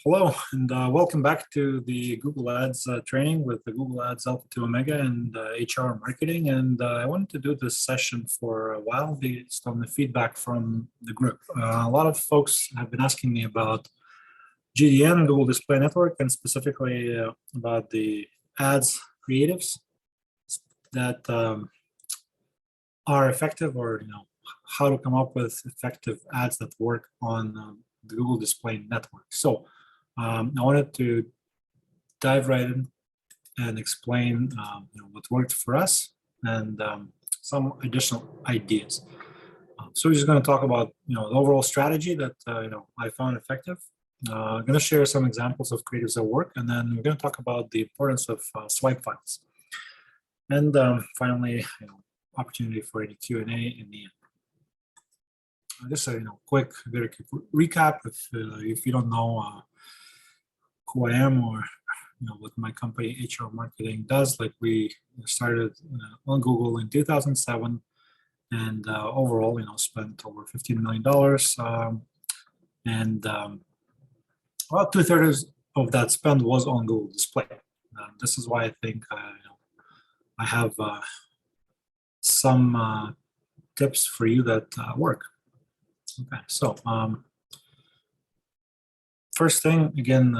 Hello, and welcome back to the Google Ads training with the Google Ads Alpha to Omega and HR marketing. And I wanted to do this session for a while based on the feedback from the group. A lot of folks have been asking me about GDN, Google Display Network, and specifically about the ads creatives that are effective, or how to come up with effective ads that work on the Google Display Network. So I wanted to dive right in and explain what worked for us and some additional ideas. So we're just going to talk about the overall strategy that I found effective. I'm going to share some examples of creatives that work, and then we're going to talk about the importance of swipe files, and finally, opportunity for any Q&A in the end. Just a very quick recap. If you don't know who I am or what my company HR marketing does, like we started on Google in 2007, and overall spent over $15 million, and about 2/3 of that spend was on Google Display. This is why I think I have some tips for you that work. Okay, so first thing, again,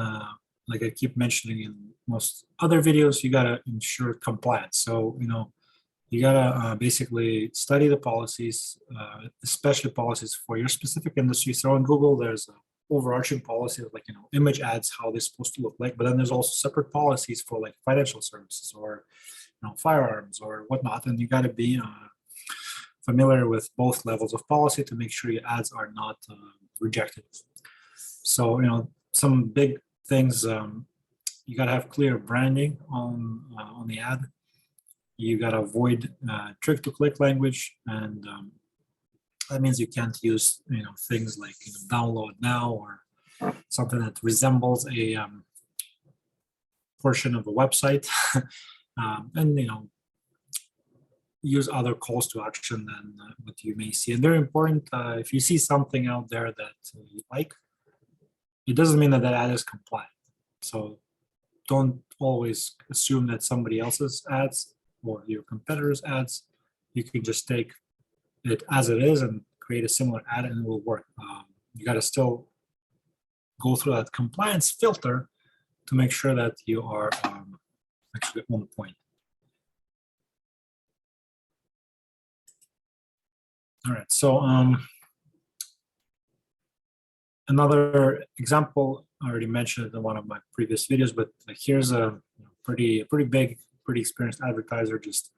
like I keep mentioning in most other videos, you gotta ensure compliance. So you gotta basically study the policies, especially policies for your specific industry. So in Google, there's overarching policies like image ads, how they're supposed to look like, but then there's also separate policies for like financial services or firearms or whatnot, and you gotta be familiar with both levels of policy to make sure your ads are not rejected. So some big things, you got to have clear branding on the ad. You got to avoid trick to click language, and that means you can't use things like download now or something that resembles a portion of a website, and use other calls to action than what you may see. And very important, if you see something out there that you like, it doesn't mean that ad is compliant. So don't always assume that somebody else's ads or your competitors' ads, you can just take it as it is and create a similar ad and it will work. You got to still go through that compliance filter to make sure that you are actually on point. All right, so another example, I already mentioned it in one of my previous videos, but here's a pretty big, pretty experienced advertiser just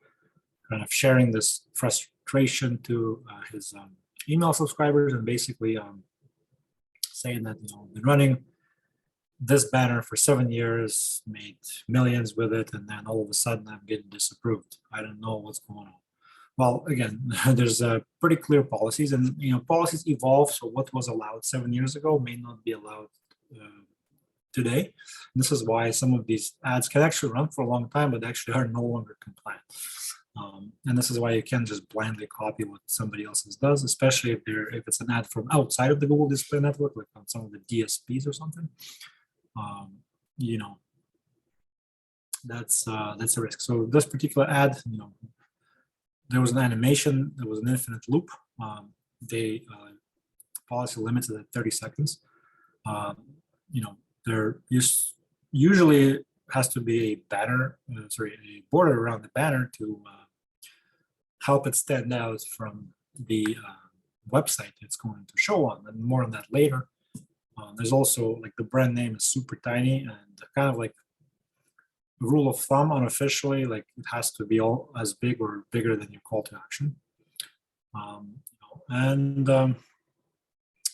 kind of sharing this frustration to his email subscribers, and basically saying that been running this banner for 7 years, made millions with it, and then all of a sudden I'm getting disapproved. I don't know what's going on. Well, again, there's pretty clear policies, and policies evolve. So what was allowed 7 years ago may not be allowed today. And this is why some of these ads can actually run for a long time, but actually are no longer compliant. And this is why you can't just blindly copy what somebody else does, especially if it's an ad from outside of the Google Display Network, like on some of the DSPs or something. That's a risk. So this particular ad, there was an animation, there was an infinite loop. They policy limits it at 30 seconds. There usually has to be a banner, a border around the banner to help it stand out from the website it's going to show on, and more on that later. There's also like the brand name is super tiny, and kind of like rule of thumb unofficially, like it has to be all as big or bigger than your call to action.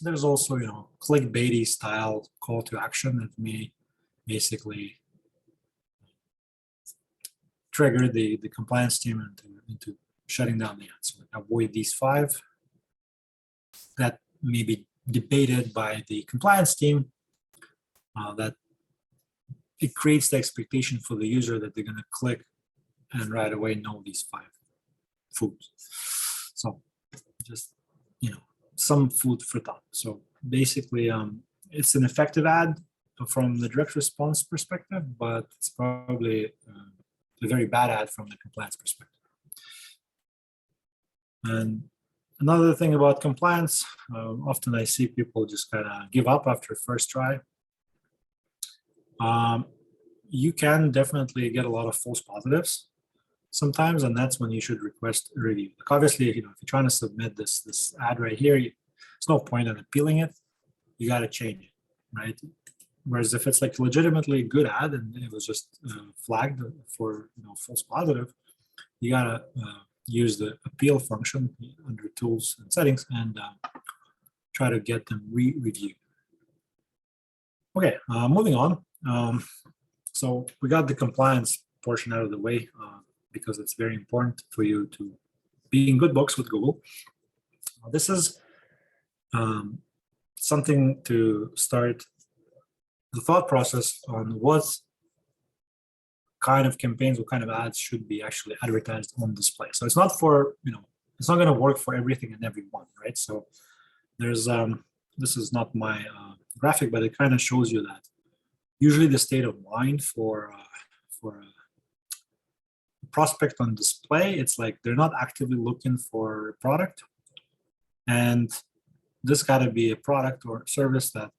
There's also clickbaity style call to action that may basically trigger the compliance team into shutting down the ad. So avoid these 5 that may be debated by the compliance team, that it creates the expectation for the user that they're going to click and right away know these 5 foods. So just some food for thought. So basically, it's an effective ad from the direct response perspective, but it's probably a very bad ad from the compliance perspective. And another thing about compliance, often I see people just kind of give up after first try. You can definitely get a lot of false positives sometimes, and that's when you should request a review. Like obviously, if you're trying to submit this ad right here, there's no point in appealing it. You got to change it, right? Whereas if it's like legitimately a good ad and it was just flagged for false positive, you gotta use the appeal function under tools and settings and try to get them re-reviewed. Okay, moving on. So we got the compliance portion out of the way because it's very important for you to be in good books with Google. This is something to start the thought process on what kind of campaigns, what kind of ads should be actually advertised on display. So it's not for, it's not going to work for everything and everyone, right? So there's, this is not my graphic, but it kind of shows you that usually the state of mind for a prospect on display, it's like they're not actively looking for a product. And this got to be a product or service that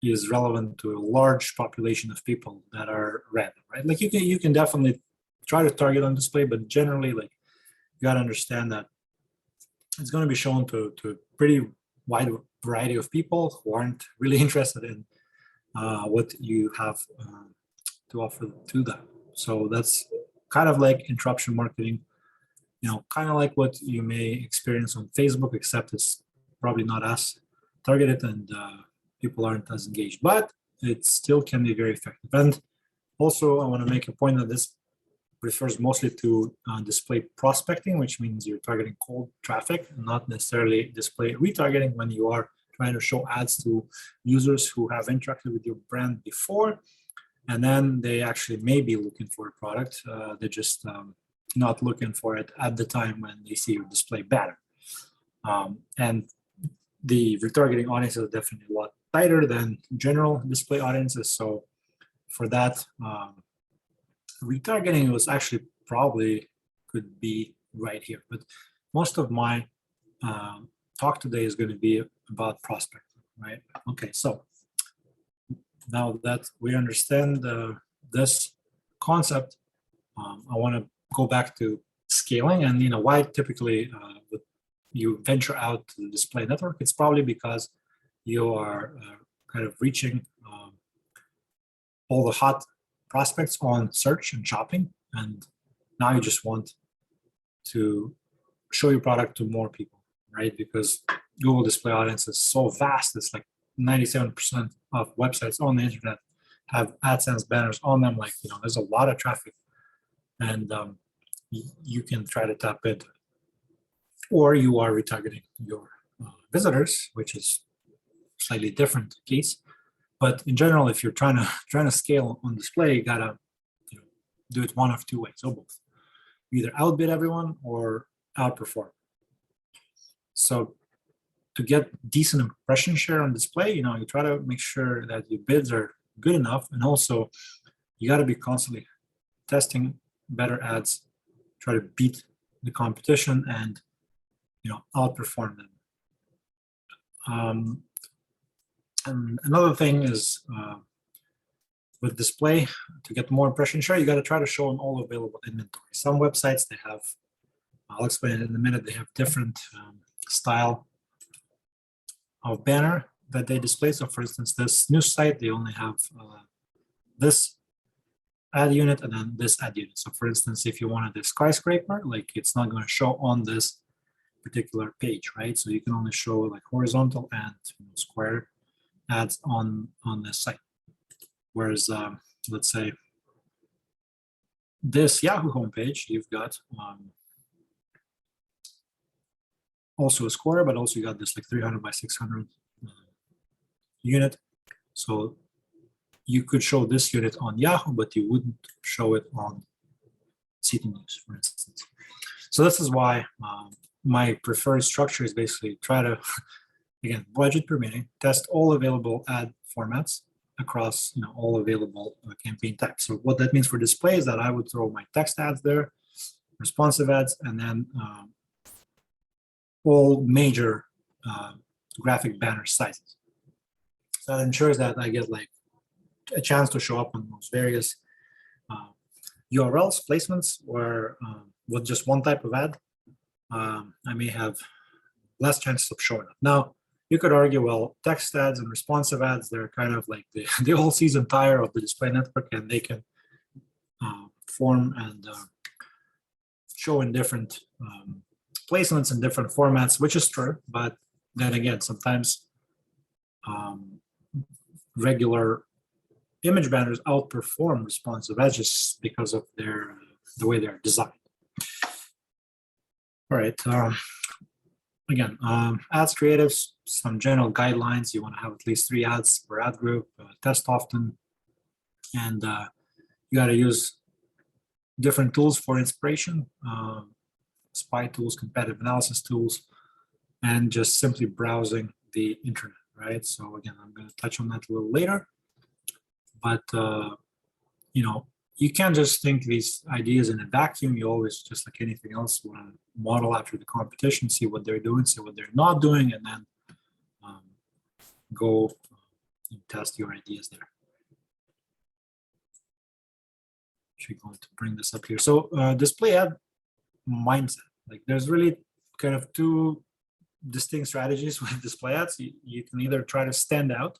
is relevant to a large population of people that are random, right? Like you can definitely try to target on display, but generally, like you got to understand that it's going to be shown to a pretty wide variety of people who aren't really interested in what you have to offer to them. So that's kind of like interruption marketing, kind of like what you may experience on Facebook, except it's probably not as targeted and people aren't as engaged, but it still can be very effective. And also I want to make a point that this refers mostly to display prospecting, which means you're targeting cold traffic, not necessarily display retargeting when you are trying to show ads to users who have interacted with your brand before, and then they actually may be looking for a product. They're just not looking for it at the time when they see your display banner. And the retargeting audiences are definitely a lot tighter than general display audiences. So for that, retargeting was actually probably could be right here. But most of my talk today is going to be about prospecting, right? Okay, so now that we understand this concept, I want to go back to scaling and why typically you venture out to the display network. It's probably because you are kind of reaching all the hot prospects on search and shopping, and now you just want to show your product to more people, right? Because Google display audience is so vast. It's like 97% of websites on the internet have AdSense banners on them. Like, there's a lot of traffic, and you can try to tap it, or you are retargeting your visitors, which is slightly different case. But in general, if you're trying to scale on display, you gotta do it one of two ways, or both. You either outbid everyone or outperform. So to get decent impression share on display, you try to make sure that your bids are good enough, and also you got to be constantly testing better ads, try to beat the competition, and outperform them. And another thing is with display, to get more impression share, you got to try to show an all available inventory. Some websites, they have, I'll explain it in a minute, they have different style of banner that they display. So for instance, this news site, they only have this ad unit and then this ad unit. So for instance, if you wanted a skyscraper, like it's not going to show on this particular page, right? So you can only show like horizontal and square ads on this site. Whereas let's say this Yahoo homepage, you've got also a square, but also you got this like 300 by 600 unit. So you could show this unit on Yahoo, but you wouldn't show it on City News, for instance. So this is why my preferred structure is basically try to, again, budget permitting, test all available ad formats, across all available campaign types. So what that means for display is that I would throw my text ads there, responsive ads, and then all major graphic banner sizes. So that ensures that I get like a chance to show up on those various URLs, placements, where with just one type of ad, I may have less chances of showing up. Now, you could argue, well, text ads and responsive ads, they're kind of like the whole season tire of the display network, and they can form and show in different placements in different formats, which is true. But then again, sometimes regular image banners outperform responsive ads just because of the way they're designed. All right. Again, ads creatives, some general guidelines. You want to have at least 3 ads per ad group, test often, and you got to use different tools for inspiration, spy tools, competitive analysis tools, and just simply browsing the internet, right? So again, I'm going to touch on that a little later, but you can't just think these ideas in a vacuum. You always, just like anything else, want to model after the competition, see what they're doing, see what they're not doing, and then go and test your ideas there. Actually going to bring this up here. So display ad mindset. Like there's really kind of 2 distinct strategies with display ads. You can either try to stand out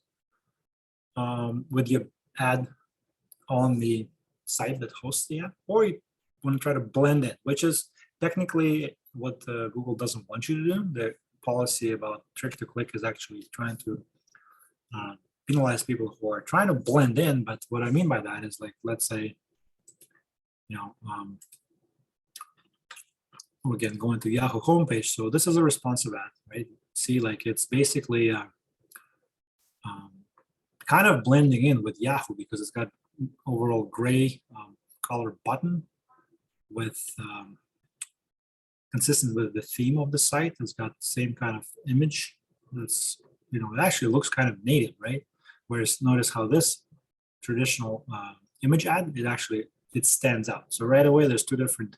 with your ad on the site that hosts the ad, or you want to try to blend it, which is technically what Google doesn't want you to do. The policy about trick to click is actually trying to penalize people who are trying to blend in. But what I mean by that is, like, let's say, again, going to Yahoo homepage. So this is a responsive ad, right? See, like it's basically kind of blending in with Yahoo because it's got overall gray color button with consistent with the theme of the site. It's got the same kind of image. It's it actually looks kind of native, right? Whereas notice how this traditional image ad, it stands out. So right away, there's 2 different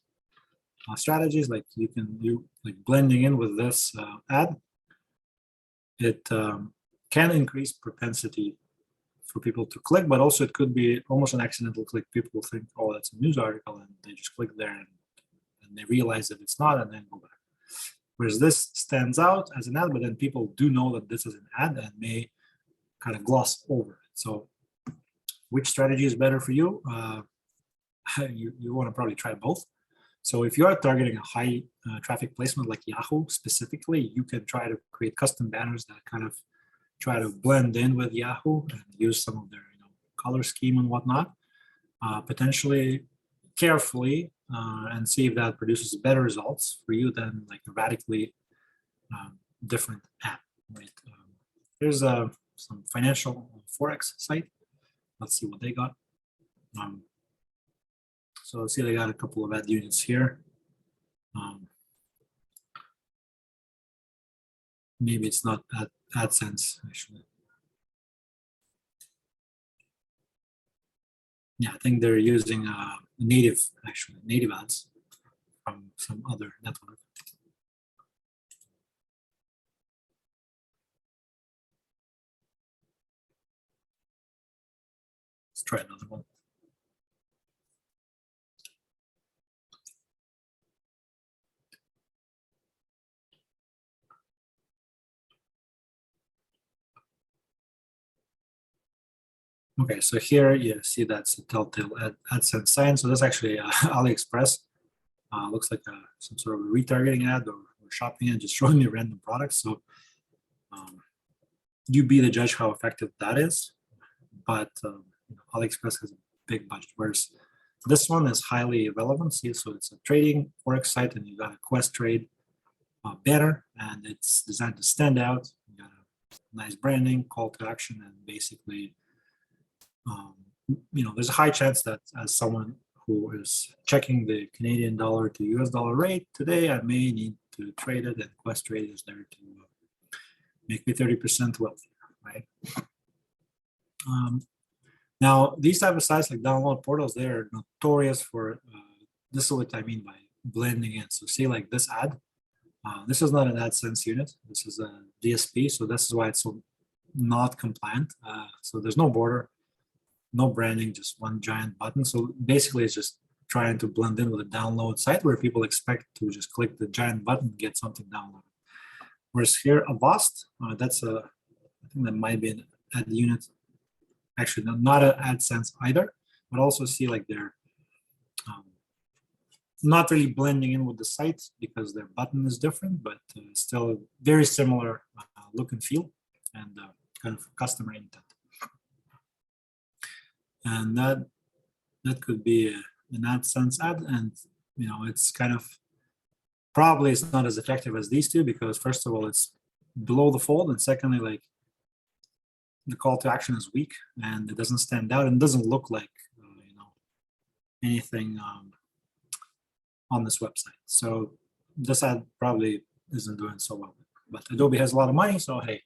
strategies. Like you can like blending in with this ad. It can increase propensity for people to click, but also it could be almost an accidental click. People think, oh, that's a news article, and they just click there and they realize that it's not, and then go back. Whereas this stands out as an ad, but then people do know that this is an ad and may kind of gloss over it. So which strategy is better for you? You want to probably try both. So if you are targeting a high traffic placement like Yahoo specifically, you can try to create custom banners that kind of try to blend in with Yahoo and use some of their color scheme and whatnot, potentially carefully, and see if that produces better results for you than like a radically different ad. Right? Here's some financial Forex site. Let's see what they got. So let's see, they got a couple of ad units here. Maybe it's not AdSense, actually. Yeah, I think they're using native ads from some other network. Let's try another one. Okay, so here you see that's a telltale AdSense sign. So that's actually AliExpress. Looks like some sort of a retargeting ad or shopping ad, just showing you random products. So you be the judge how effective that is. But AliExpress has a big budget, whereas this one is highly relevant. See, so it's a trading Forex site, and you got a Quest Trade banner, and it's designed to stand out. You got a nice branding, call to action, and basically, there's a high chance that as someone who is checking the Canadian dollar to US dollar rate today, I may need to trade it, and Quest Trade is there to make me 30% wealthier, right? Now, these type of sites like download portals, they are notorious for, this is what I mean by blending in. So see like this ad, this is not an AdSense unit. This is a DSP. So this is why it's so not compliant. So there's no border, no branding, just one giant button. So basically it's just trying to blend in with a download site where people expect to just click the giant button and get something downloaded. Whereas here, Avast, that's a, I think that might be an ad unit. Actually, not an AdSense either, but also see like they're not really blending in with the site because their button is different, but still very similar look and feel and kind of customer intent. And that could be an AdSense ad, and it's kind of probably it's not as effective as these two because first of all it's below the fold, and secondly like the call to action is weak and it doesn't stand out and doesn't look like anything on this website. So this ad probably isn't doing so well, but Adobe has a lot of money, so hey,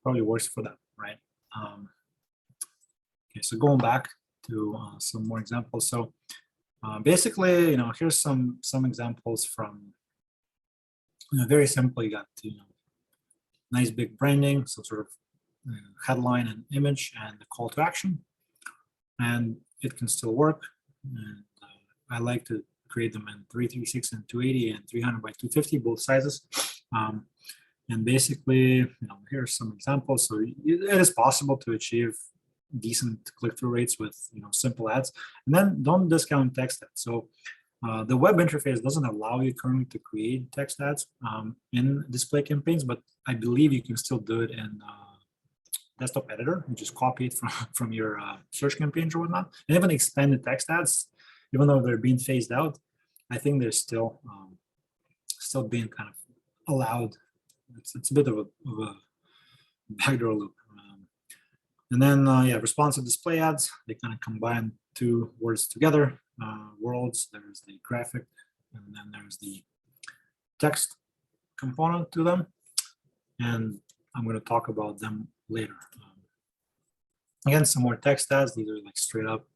probably works for them, right? Okay, so going back to some more examples. So basically, here's some examples from very simple. You got nice big branding, some sort of headline and image and the call to action, and it can still work. And I like to create them in 336 and 280 and 300 by 250, both sizes. And basically, here's some examples. So it is possible to achieve decent click-through rates with simple ads, and then don't discount text ads. So the web interface doesn't allow you currently to create text ads in display campaigns, but I believe you can still do it in desktop editor. You just copy it from your search campaigns or whatnot, and even expanded text ads, even though they're being phased out, I think they're still being kind of allowed. It's a bit of a backdoor loop. And then, responsive display ads, they kind of combine two words together, worlds. There's the graphic, and then there's the text component to them. And I'm going to talk about them later. Again, some more text ads. These are like straight up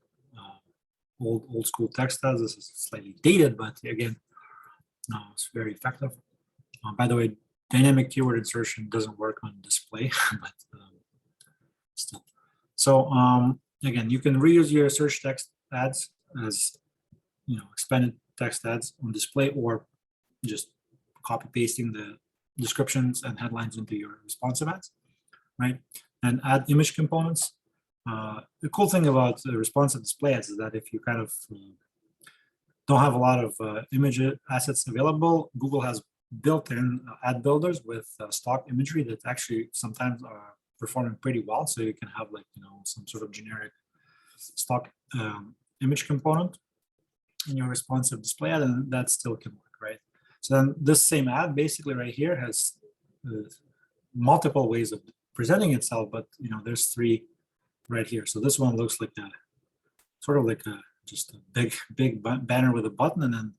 old school text ads. This is slightly dated, but again, it's very effective. By the way, dynamic keyword insertion doesn't work on display, but still. So again, you can reuse your search text ads as expanded text ads on display, or just copy pasting the descriptions and headlines into your responsive ads, right? And add image components. The cool thing about responsive display ads is that if you kind of don't have a lot of image assets available, Google has built-in ad builders with stock imagery that actually sometimes are performing pretty well. So you can have like some sort of generic stock image component in your responsive display ad, and that still can work, right? So then this same ad basically right here has multiple ways of presenting itself, but there's three right here. So this one looks like a sort of like just a big banner with a button, and then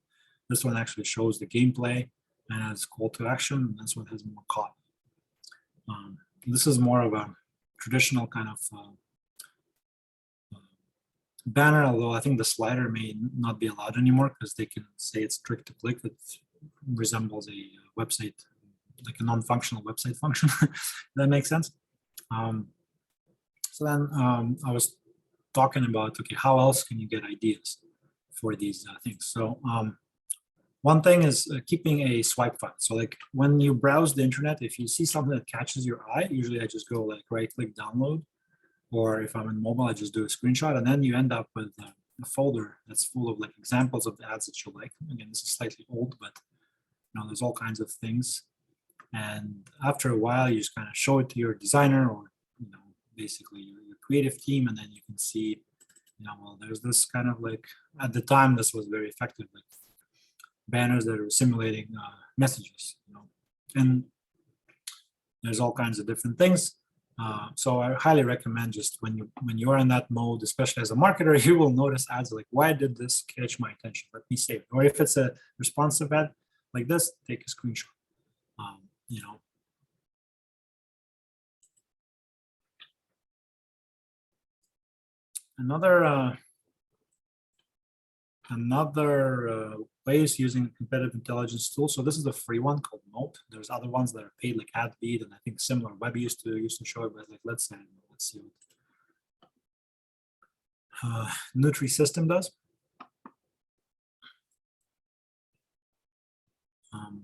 this one actually shows the gameplay and has call to action, and this one has more copy. This is more of a traditional kind of banner, although I think the slider may not be allowed anymore because they can say it's click to click. It resembles a website, like a non-functional website function. That makes sense. So then I was talking about, okay, how else can you get ideas for these things? So one thing is keeping a swipe file. So like when you browse the internet, if you see something that catches your eye, usually I just go like right-click download, or if I'm in mobile, I just do a screenshot, and then you end up with a folder that's full of like examples of the ads that you like. Again, this is slightly old, but there's all kinds of things. And after a while, you just kind of show it to your designer or basically your creative team, and then you can see, well, there's this kind of like, at the time, this was very effective, like banners that are simulating messages, and there's all kinds of different things. So I highly recommend just when you're in that mode, especially as a marketer, you will notice ads like, why did this catch my attention? Let me save it. Or if it's a responsive ad like this, take a screenshot. Another way is using competitive intelligence tool. So this is the free one called Moat. There's other ones that are paid, like AdBeat, and I think similar. Web used to show it, but like let's see what Nutrisystem does.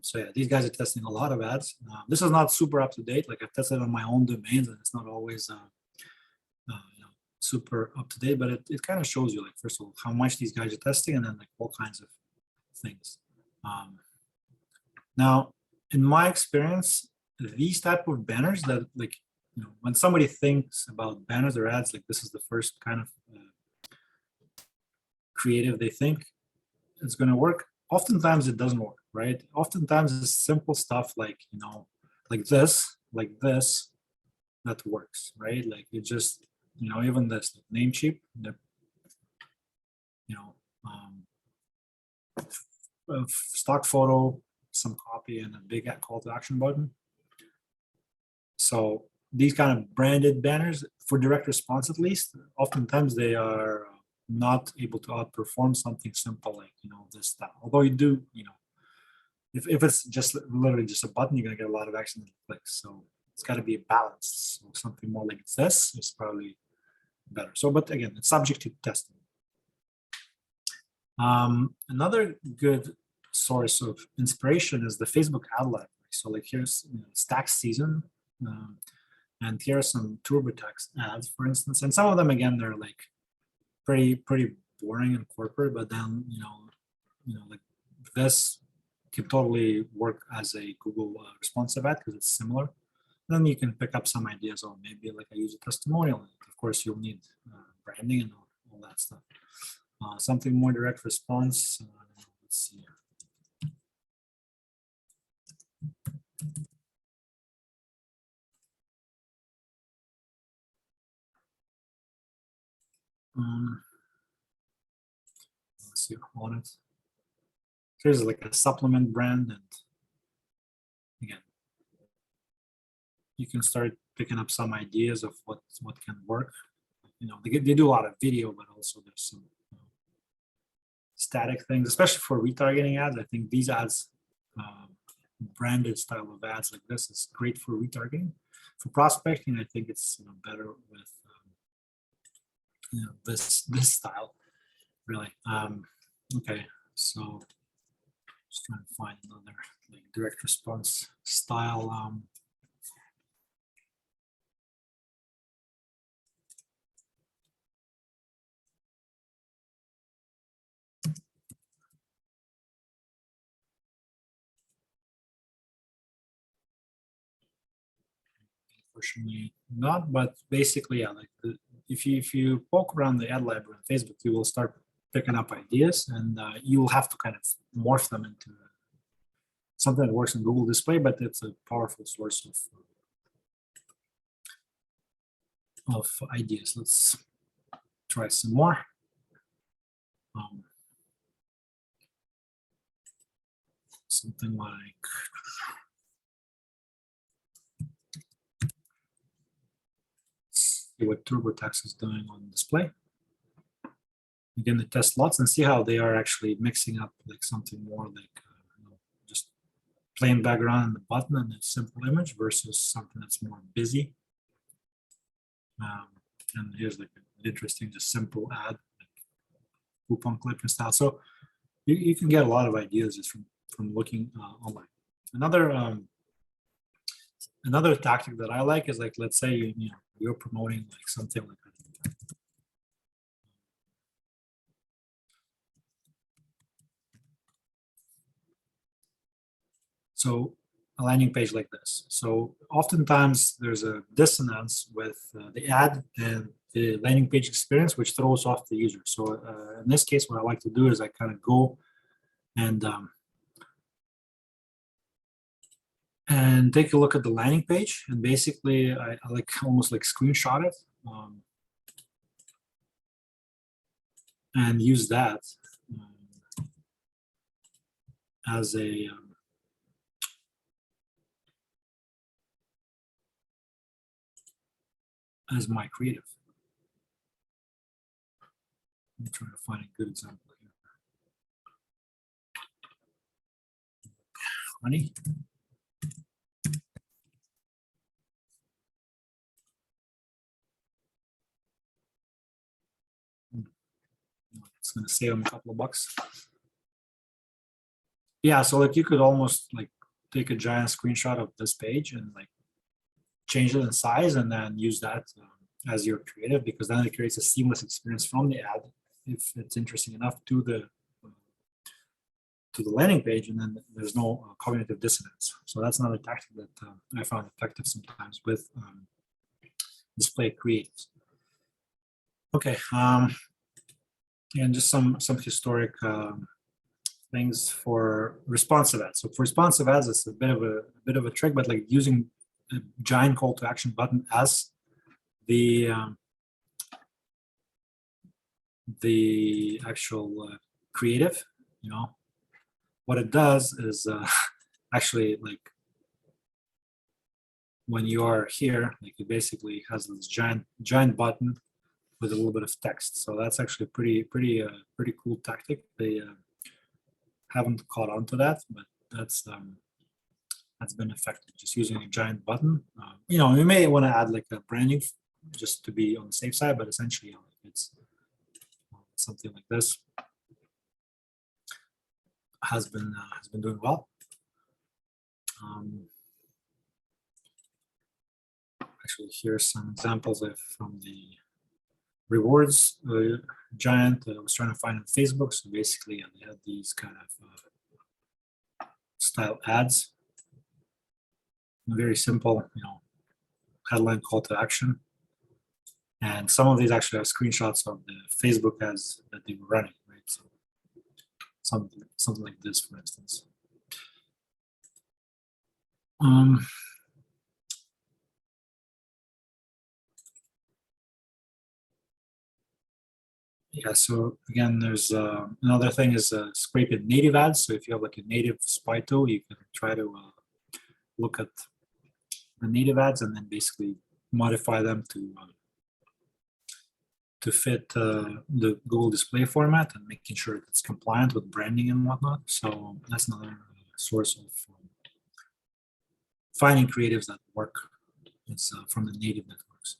So yeah, these guys are testing a lot of ads. This is not super up to date. Like I've tested on my own domains, and it's not always super up to date. But it kind of shows you, like, first of all, how much these guys are testing, and then like all kinds of things. Now, in my experience, these type of banners that, like, when somebody thinks about banners or ads, like this is the first kind of creative they think it's going to work. Oftentimes it doesn't work, right? Oftentimes it's simple stuff like, like this, that works, right? Like it just, even this Namecheap, a stock photo, some copy, and a big call to action button. So these kind of branded banners, for direct response at least, oftentimes they are not able to outperform something simple like, this style. Although you do, if it's just literally just a button, you're gonna get a lot of accidental clicks. So it's got to be balanced. So something more like this is probably better. So, but again, it's subject to testing. Another good source of inspiration is the Facebook ad library. So like here's Stack Season, and here are some TurboTax ads, for instance. And some of them, again, they're like pretty boring and corporate, but then like this can totally work as a Google responsive ad because it's similar. Then you can pick up some ideas, or maybe like I use a testimonial. Of course, you'll need branding and all that stuff. Something more direct response. Let's see. Let's see on it. Here's like a supplement brand, and again, you can start picking up some ideas of what can work. They do a lot of video, but also there's some static things, especially for retargeting ads. I think these ads, branded style of ads like this, is great for retargeting. For prospecting, I think it's better with this style, really. Okay, so just trying to find another like direct response style. Unfortunately not, but basically, yeah, like if you poke around the ad library on Facebook, you will start picking up ideas, and you will have to kind of morph them into something that works in Google Display, but it's a powerful source of ideas. Let's try some more. Something like, see what TurboTax is doing on display. Again, they test lots and see how they are actually mixing up like something more like just plain background and the button and a simple image versus something that's more busy. And here's like an interesting, just simple ad, like coupon clip and style. So you can get a lot of ideas just from looking online. Another tactic that I like is like, let's say you're promoting like something like that. So a landing page like this. So oftentimes there's a dissonance with the ad and the landing page experience, which throws off the user. So in this case, what I like to do is I kind of go and take a look at the landing page, and basically I like almost like screenshot it and use that as a as my creative. I'm trying to find a good example here. Honey. It's going to save them a couple of bucks. Yeah, so like you could almost like take a giant screenshot of this page and like change it in size and then use that as your creative, because then it creates a seamless experience from the ad if it's interesting enough to the landing page, and then there's no cognitive dissonance. So that's another tactic that I found effective sometimes with display creatives. Okay, and just some historic things for responsive ads. So for responsive ads, it's a bit of a trick, but like using a giant call to action button as the actual creative, you know, what it does is actually like when you are here, like it basically has this giant button with a little bit of text. So that's actually pretty cool tactic. They haven't caught on to that, but that's been effective. Just using a giant button. You know, you may want to add like a branding just to be on the safe side, but essentially it's something like this has been doing well. Actually, here's some examples from the rewards giant that I was trying to find on Facebook. So basically, they had these kind of style ads, very simple, you know, headline call to action, and some of these actually have screenshots of the Facebook ads that they were running, right? So something like this, for instance. Yeah, so again, there's another thing is scraping native ads. So if you have like a native spy tool, you can try to look at the native ads and then basically modify them to fit the Google display format and making sure it's compliant with branding and whatnot. So that's another source of finding creatives that work. It's from the native networks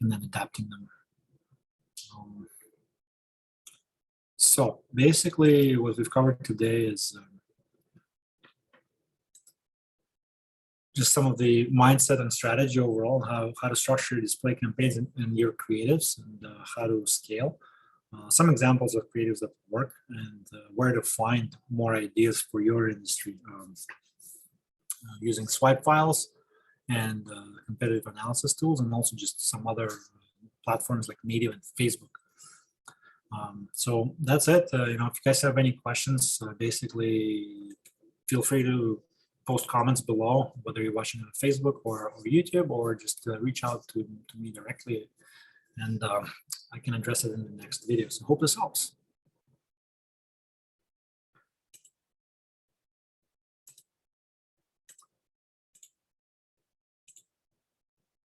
and then adapting them. So basically what we've covered today is just some of the mindset and strategy overall, how to structure your display campaigns and your creatives, and how to scale. Some examples of creatives that work, and where to find more ideas for your industry using swipe files and competitive analysis tools, and also just some other platforms like Native and Facebook. So that's it. You know, if you guys have any questions, basically feel free to post comments below, whether you're watching on Facebook or YouTube, or just reach out to me directly, and I can address it in the next video. So hope this helps.